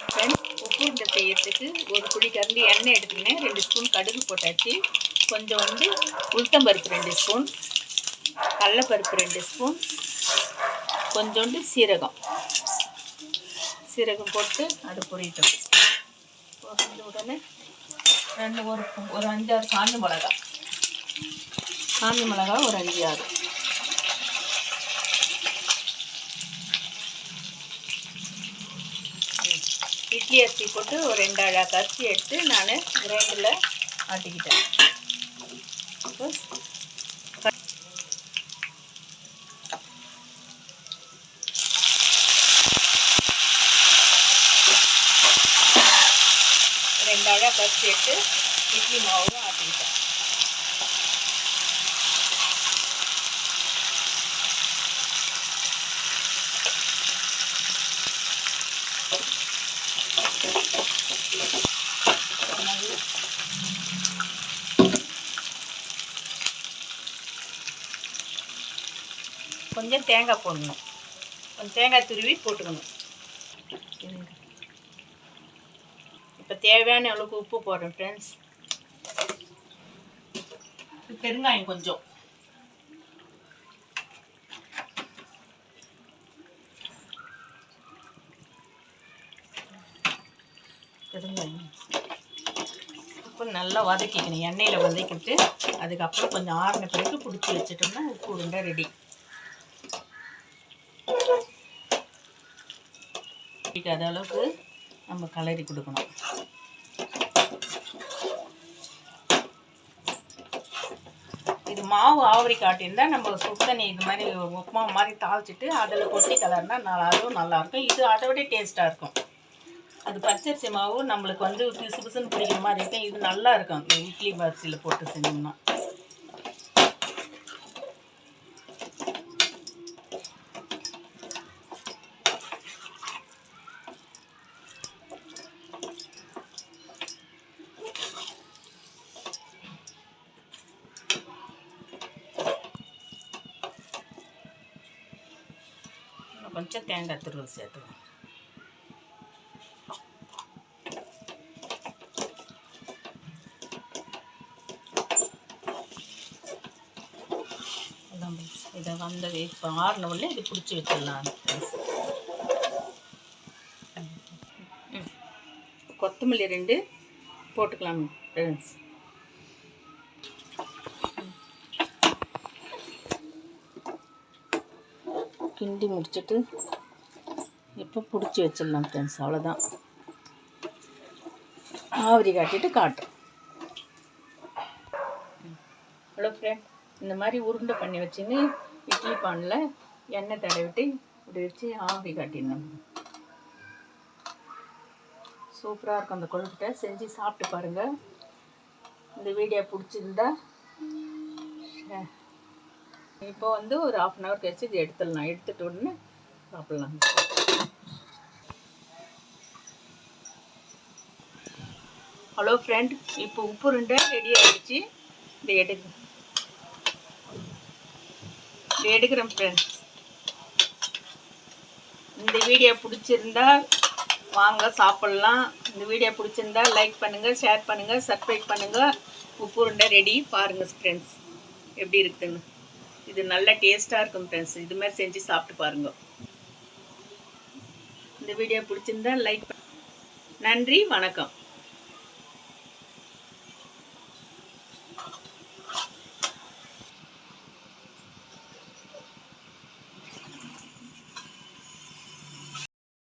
உப்பு உருண்டை செய்யறதுக்கு ஒரு குழி கரண்டி எண்ணெய் எடுத்துக்கினேன். 2 ஸ்பூன் கடுகு போட்டாச்சு. கொஞ்சம் உளுத்தம்பருப்பு 2 ஸ்பூன், கடலைப்பருப்பு 2 ஸ்பூன், கொஞ்சோண்டு சீரகம் போட்டு அது பொரியட்டும். பொரிஞ்ச உடனே ஒரு 5-6 காஞ்ச மிளகா ஒரு 5-6, இட்லி அரிசி போட்டு ஒரு 2 அழகாக அரிசி எடுத்து நான் கிரைண்டரில் ஆட்டிக்கிட்டேன். ரெண்டு அழகாக அரிசி எடுத்து இட்லி மாவும் ஆட்டிக்கிட்டேன். கொஞ்சம் தேங்காய் போடணும், கொஞ்சம் தேங்காய் துருவி போட்டுக்கணும். இப்போ தேவையான அளவுக்கு உப்பு போடுறேன் ஃப்ரெண்ட்ஸ். பெருங்காயம் கொஞ்சம், உப்பு நல்லா வதக்கிக்கணும். எண்ணெயில் வதக்கிட்டு அதுக்கப்புறம் கொஞ்சம் ஆறின பிறகு பிடிச்சி வச்சுட்டோம்னா உப்பு உருண்டை ரெடி. பிடிக்காத அளவுக்கு நம்ம கலரி கொடுக்கணும். இது மாவு ஆவரி காட்டியிருந்தால் நம்ம சுத்தண்ணி இது மாதிரி உப்புமா மாதிரி தாளிச்சிட்டு அதில் கொட்டி கலர்னா அதுவும் நல்லாயிருக்கும். இது அதை விட டேஸ்ட்டாக இருக்கும். அது பச்சரிசி மாவு நம்மளுக்கு பிசு பிசுன்னு பிடிக்கிற மாதிரி இருக்கும். இது நல்லா இருக்கும் இட்லி அரிசியில் போட்டு செஞ்சோம்னா. கொஞ்சம் தேங்காய் துருவல் சேர்த்துக்கணும். இதை இப்போ ஆறின உடனே இது பிடிச்சி வச்சிடலாம். கொத்தமல்லி 2 போட்டுக்கலாம் ஃப்ரெண்ட்ஸ். கிண்டி முடிச்சுட்டு இப்போ பிடிச்சி வச்சிடலாம் ஃப்ரெண்ட்ஸ். அவ்வளோதான், ஆவரி காட்டிட்டு காட்டும். ஹலோ ஃப்ரெண்ட், இந்த மாதிரி உருண்டை பண்ணி வச்சுன்னு இட்லி பானில் எண்ணெய் தடவிட்டு இப்படி வச்சு ஆவரி காட்டிடணும். சூப்பராக இருக்கும் அந்த கொழுக்கட்டை. செஞ்சு சாப்பிட்டு பாருங்கள். இந்த வீடியோ பிடிச்சிருந்தா இப்போ ஒரு 1/2 அன் ஹவர் கழிச்சு இது எடுத்துடலாம். எடுத்துகிட்டு உடனே சாப்பிட்லாம். ஹலோ ஃப்ரெண்ட், இப்போ உப்பு உருண்டை ரெடி ஆகிடுச்சு. இதை எடுக்கிறேன் ஃப்ரெண்ட்ஸ். இந்த வீடியோ பிடிச்சிருந்தா வாங்க சாப்பிட்லாம். இந்த வீடியோ பிடிச்சிருந்தா லைக் பண்ணுங்கள், ஷேர் பண்ணுங்கள், சப்ஸ்கிரைப் பண்ணுங்கள். உப்பு உருண்டை ரெடி பாருங்கள் ஃப்ரெண்ட்ஸ் எப்படி இருக்குதுன்னு. இது நல்ல டேஸ்ட்டாக இருக்கும் ஃப்ரெண்ட்ஸ். இது மாதிரி செஞ்சு சாப்பிட்டு பாருங்கள். இந்த வீடியோ பிடிச்சிருந்தா லைக். நன்றி, வணக்கம்.